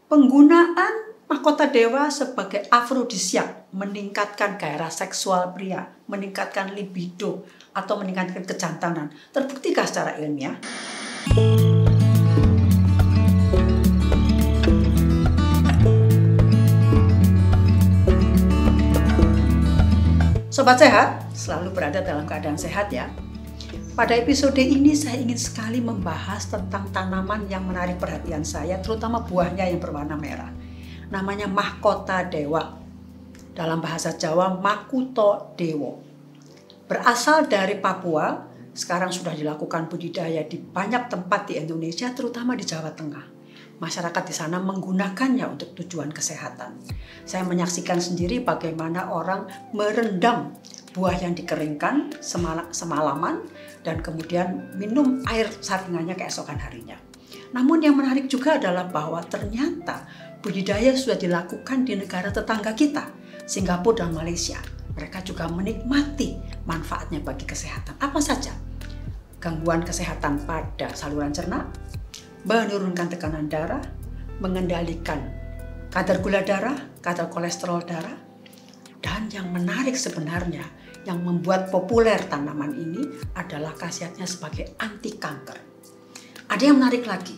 Penggunaan mahkota dewa sebagai afrodisiak meningkatkan gairah seksual pria, meningkatkan libido, atau meningkatkan kejantanan. Terbuktikah secara ilmiah? Sobat sehat, selalu berada dalam keadaan sehat ya. Pada episode ini saya ingin sekali membahas tentang tanaman yang menarik perhatian saya, terutama buahnya yang berwarna merah. Namanya mahkota dewa. Dalam bahasa Jawa, Makuto Dewo. Berasal dari Papua, sekarang sudah dilakukan budidaya di banyak tempat di Indonesia, terutama di Jawa Tengah. Masyarakat di sana menggunakannya untuk tujuan kesehatan. Saya menyaksikan sendiri bagaimana orang merendam buah yang dikeringkan semalaman dan kemudian minum air saringannya keesokan harinya. Namun yang menarik juga adalah bahwa ternyata budidaya sudah dilakukan di negara tetangga kita, Singapura dan Malaysia. Mereka juga menikmati manfaatnya bagi kesehatan. Apa saja? Gangguan kesehatan pada saluran cerna, menurunkan tekanan darah, mengendalikan kadar gula darah, kadar kolesterol darah, dan yang menarik sebenarnya yang membuat populer tanaman ini adalah khasiatnya sebagai anti kanker. Ada yang menarik lagi,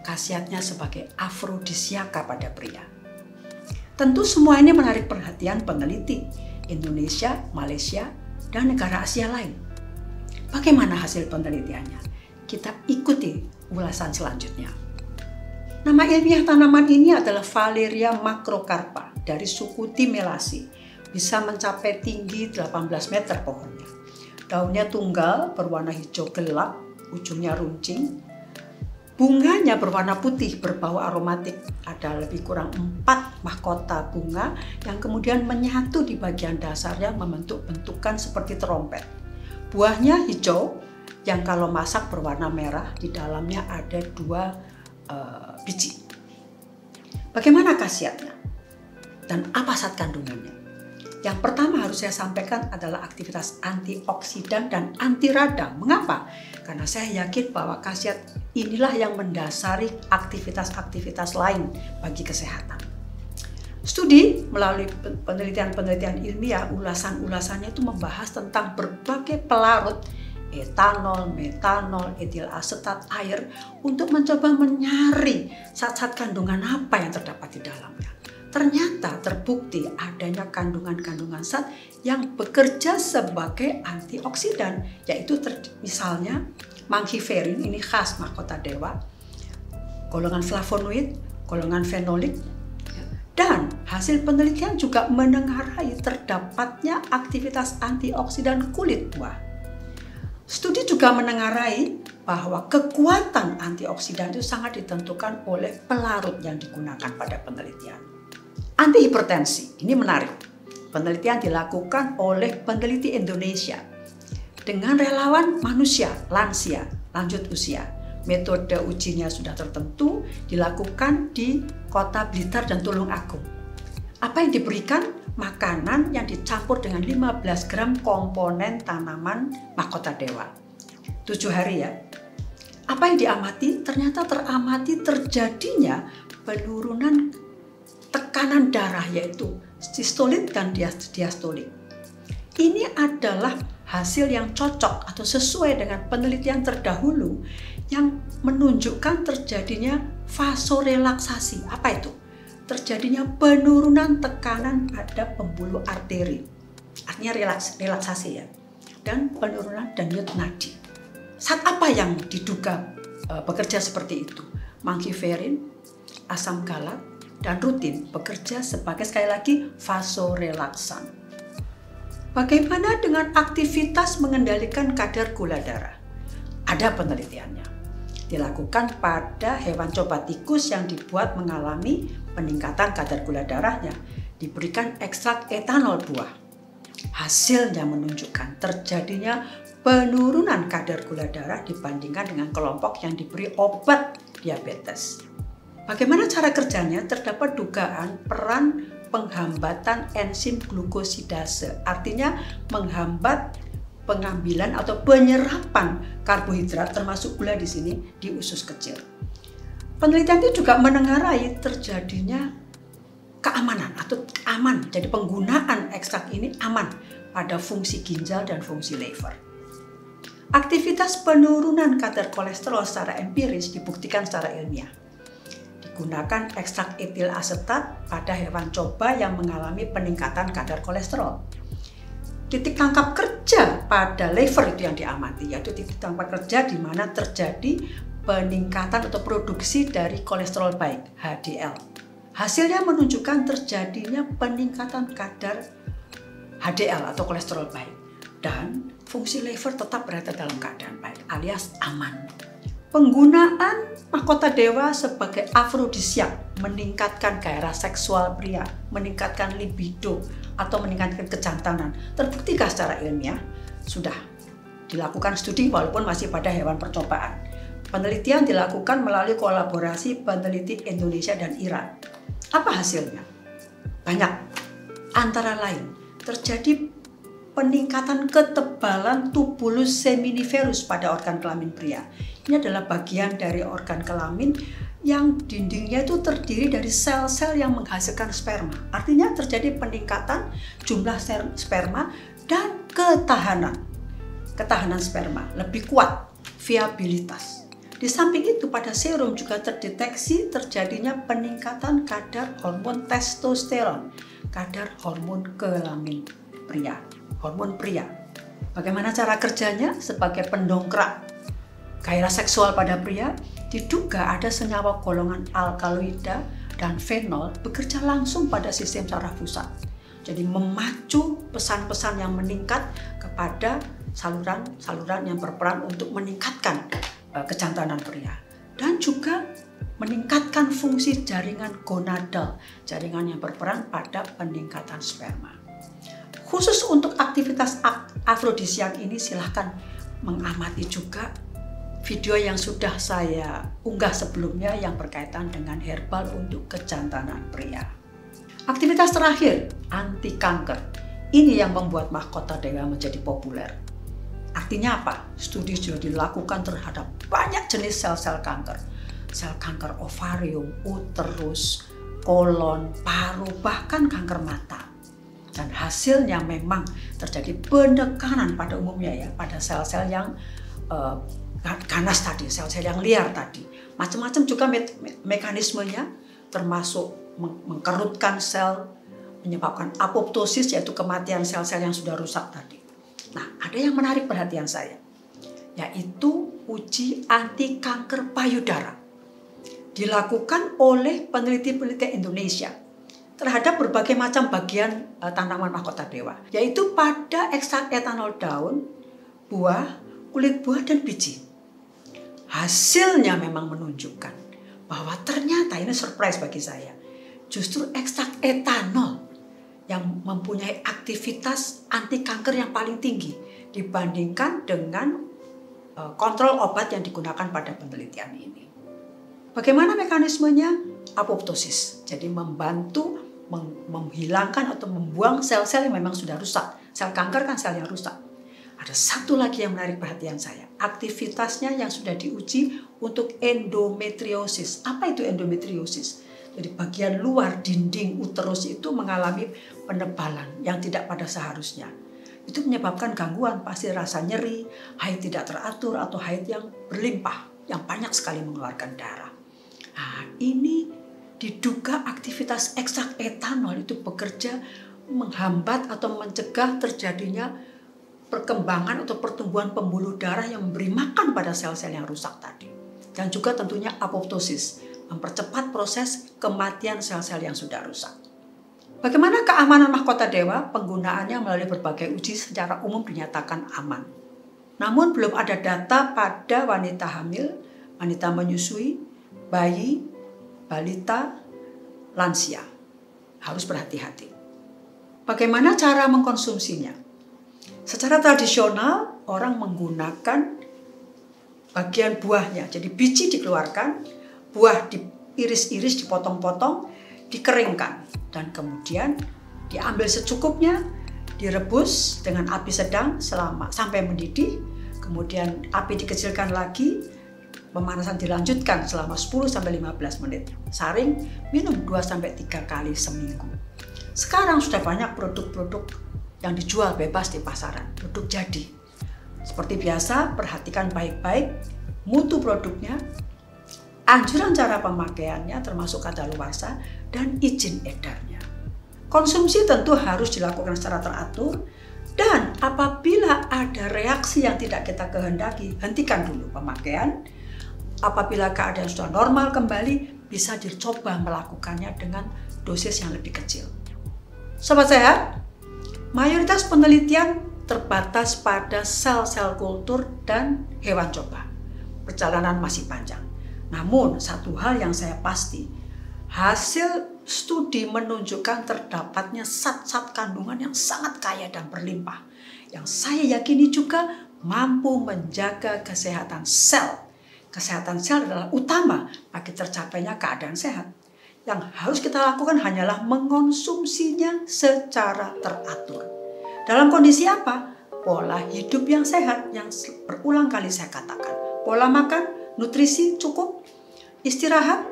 khasiatnya sebagai afrodisiaka pada pria. Tentu semua ini menarik perhatian peneliti Indonesia, Malaysia, dan negara Asia lain. Bagaimana hasil penelitiannya? Kita ikuti ulasan selanjutnya. Nama ilmiah tanaman ini adalah Valeria macrocarpa dari suku Timelaceae. Bisa mencapai tinggi 18 meter pohonnya. Daunnya tunggal berwarna hijau gelap, ujungnya runcing. Bunganya berwarna putih berbau aromatik. Ada lebih kurang 4 mahkota bunga yang kemudian menyatu di bagian dasarnya membentuk bentukan seperti trompet. Buahnya hijau yang kalau masak berwarna merah, di dalamnya ada 2 biji. Bagaimana khasiatnya? Dan apa zat kandungannya? Yang pertama harus saya sampaikan adalah aktivitas antioksidan dan anti radang. Mengapa? Karena saya yakin bahwa khasiat inilah yang mendasari aktivitas-aktivitas lain bagi kesehatan. Studi melalui penelitian-penelitian ilmiah, ulasan-ulasannya itu membahas tentang berbagai pelarut etanol, metanol, etil asetat, air untuk mencoba mencari zat-zat kandungan apa yang terdapat di dalamnya. Ternyata terbukti adanya kandungan-kandungan zat yang bekerja sebagai antioksidan, yaitu misalnya manghiferin, ini khas mahkota dewa, golongan flavonoid, golongan fenolik, dan hasil penelitian juga menengarai terdapatnya aktivitas antioksidan kulit buah. Studi juga menengarai bahwa kekuatan antioksidan itu sangat ditentukan oleh pelarut yang digunakan pada penelitian. Antihipertensi, ini menarik. Penelitian dilakukan oleh peneliti Indonesia dengan relawan manusia, lansia, lanjut usia. Metode ujinya sudah tertentu, dilakukan di Kota Blitar dan Tulungagung. Apa yang diberikan? Makanan yang dicampur dengan 15 gram komponen tanaman mahkota dewa. 7 hari ya. Apa yang diamati? Ternyata teramati terjadinya penurunan tekanan darah, yaitu sistolik dan diastolik. Ini adalah hasil yang cocok atau sesuai dengan penelitian terdahulu yang menunjukkan terjadinya vasorelaksasi. Apa itu? Terjadinya penurunan tekanan pada pembuluh arteri. Artinya relaksasi ya. Dan penurunan denyut nadi. Zat apa yang diduga bekerja seperti itu? Manghiferin, asam galat, dan rutin bekerja sebagai, sekali lagi, vasorelaksan. Bagaimana dengan aktivitas mengendalikan kadar gula darah? Ada penelitiannya. Dilakukan pada hewan coba tikus yang dibuat mengalami peningkatan kadar gula darahnya. Diberikan ekstrak etanol buah. Hasilnya menunjukkan terjadinya penurunan kadar gula darah dibandingkan dengan kelompok yang diberi obat diabetes. Bagaimana cara kerjanya? Terdapat dugaan peran penghambatan enzim glukosidase, artinya menghambat pengambilan atau penyerapan karbohidrat termasuk gula di sini di usus kecil. Penelitian itu juga menengarai terjadinya keamanan atau aman. Jadi penggunaan ekstrak ini aman pada fungsi ginjal dan fungsi liver. Aktivitas penurunan kadar kolesterol secara empiris dibuktikan secara ilmiah. Digunakan ekstrak etil asetat pada hewan coba yang mengalami peningkatan kadar kolesterol. Titik tangkap kerja pada liver itu yang diamati, yaitu titik tangkap kerja di mana terjadi peningkatan atau produksi dari kolesterol baik, HDL. Hasilnya menunjukkan terjadinya peningkatan kadar HDL atau kolesterol baik. Dan fungsi liver tetap berada dalam keadaan baik alias aman. Penggunaan mahkota dewa sebagai afrodisiak meningkatkan gairah seksual pria, meningkatkan libido atau meningkatkan kejantanan. Terbuktikan secara ilmiah sudah dilakukan studi walaupun masih pada hewan percobaan. Penelitian dilakukan melalui kolaborasi peneliti Indonesia dan Iran. Apa hasilnya? Banyak. Antara lain, terjadi peningkatan ketebalan tubulus seminiferus pada organ kelamin pria. Ini adalah bagian dari organ kelamin yang dindingnya itu terdiri dari sel-sel yang menghasilkan sperma. Artinya terjadi peningkatan jumlah sperma dan ketahanan sperma lebih kuat, viabilitas. Di samping itu pada serum juga terdeteksi terjadinya peningkatan kadar hormon testosteron, kadar hormon kelamin pria, hormon pria. Bagaimana cara kerjanya? Sebagai pendongkrak gairah seksual pada pria, diduga ada senyawa golongan alkaloida dan fenol bekerja langsung pada sistem saraf pusat. Jadi memacu pesan-pesan yang meningkat kepada saluran-saluran yang berperan untuk meningkatkan kejantanan pria dan juga meningkatkan fungsi jaringan gonadal, jaringan yang berperan pada peningkatan sperma. Khusus untuk aktivitas afrodisiak ini silahkan mengamati juga video yang sudah saya unggah sebelumnya yang berkaitan dengan herbal untuk kejantanan pria. Aktivitas terakhir, anti kanker. Ini yang membuat mahkota dewa menjadi populer. Artinya apa? Studi sudah dilakukan terhadap banyak jenis sel-sel kanker. Sel kanker ovarium, uterus, kolon, paru, bahkan kanker mata. Dan hasilnya memang terjadi penekanan pada umumnya ya, pada sel-sel yang ganas tadi, sel-sel yang liar tadi. Macam-macam juga mekanismenya, termasuk mengkerutkan sel, menyebabkan apoptosis yaitu kematian sel-sel yang sudah rusak tadi. Nah, ada yang menarik perhatian saya, yaitu uji anti kanker payudara. Dilakukan oleh peneliti-peneliti Indonesia terhadap berbagai macam bagian tanaman mahkota dewa, yaitu pada ekstrak etanol daun, buah, kulit buah, dan biji. Hasilnya memang menunjukkan bahwa ternyata, ini surprise bagi saya, justru ekstrak etanol yang mempunyai aktivitas anti kanker yang paling tinggi dibandingkan dengan kontrol obat yang digunakan pada penelitian ini. Bagaimana mekanismenya? Apoptosis, jadi membantu menghilangkan atau membuang sel-sel yang memang sudah rusak. Sel kanker kan sel yang rusak. Ada satu lagi yang menarik perhatian saya, aktivitasnya yang sudah diuji untuk endometriosis. Apa itu endometriosis? Jadi bagian luar dinding uterus itu mengalami penebalan yang tidak pada seharusnya. Itu menyebabkan gangguan, pasti rasa nyeri, haid tidak teratur atau haid yang berlimpah, yang banyak sekali mengeluarkan darah. Nah, ini diduga aktivitas ekstrak etanol itu bekerja menghambat atau mencegah terjadinya perkembangan atau pertumbuhan pembuluh darah yang memberi makan pada sel-sel yang rusak tadi. Dan juga tentunya apoptosis, mempercepat proses kematian sel-sel yang sudah rusak. Bagaimana keamanan mahkota dewa? Penggunaannya melalui berbagai uji secara umum dinyatakan aman. Namun belum ada data pada wanita hamil, wanita menyusui, bayi, balita, lansia. Harus berhati-hati. Bagaimana cara mengkonsumsinya? Secara tradisional orang menggunakan bagian buahnya. Jadi biji dikeluarkan, buah diiris-iris, dipotong-potong, dikeringkan. Dan kemudian diambil secukupnya, direbus dengan api sedang sampai mendidih. Kemudian api dikecilkan lagi, Pemanasan dilanjutkan selama 10-15 menit. Saring, minum 2-3 kali seminggu. Sekarang sudah banyak produk-produk yang dijual bebas di pasaran, produk jadi. Seperti biasa, perhatikan baik-baik mutu produknya, anjuran cara pemakaiannya termasuk kadaluarsa dan izin edarnya. Konsumsi tentu harus dilakukan secara teratur, dan apabila ada reaksi yang tidak kita kehendaki, hentikan dulu pemakaian. Apabila keadaan sudah normal kembali, bisa dicoba melakukannya dengan dosis yang lebih kecil. Sobat sehat, mayoritas penelitian terbatas pada sel-sel kultur dan hewan coba. Perjalanan masih panjang. Namun, satu hal yang saya pasti, hasil studi menunjukkan terdapatnya zat-zat kandungan yang sangat kaya dan berlimpah, yang saya yakini juga mampu menjaga kesehatan sel. Kesehatan sel adalah utama bagi tercapainya keadaan sehat. Yang harus kita lakukan hanyalah mengonsumsinya secara teratur. Dalam kondisi apa? Pola hidup yang sehat yang berulang kali saya katakan. Pola makan, nutrisi cukup, istirahat,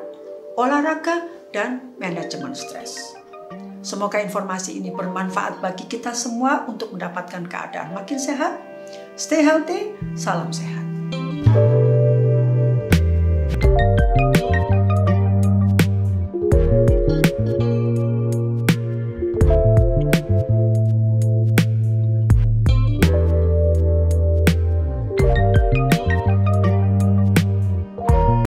olahraga, dan manajemen stres. Semoga informasi ini bermanfaat bagi kita semua untuk mendapatkan keadaan makin sehat. Stay healthy, salam sehat.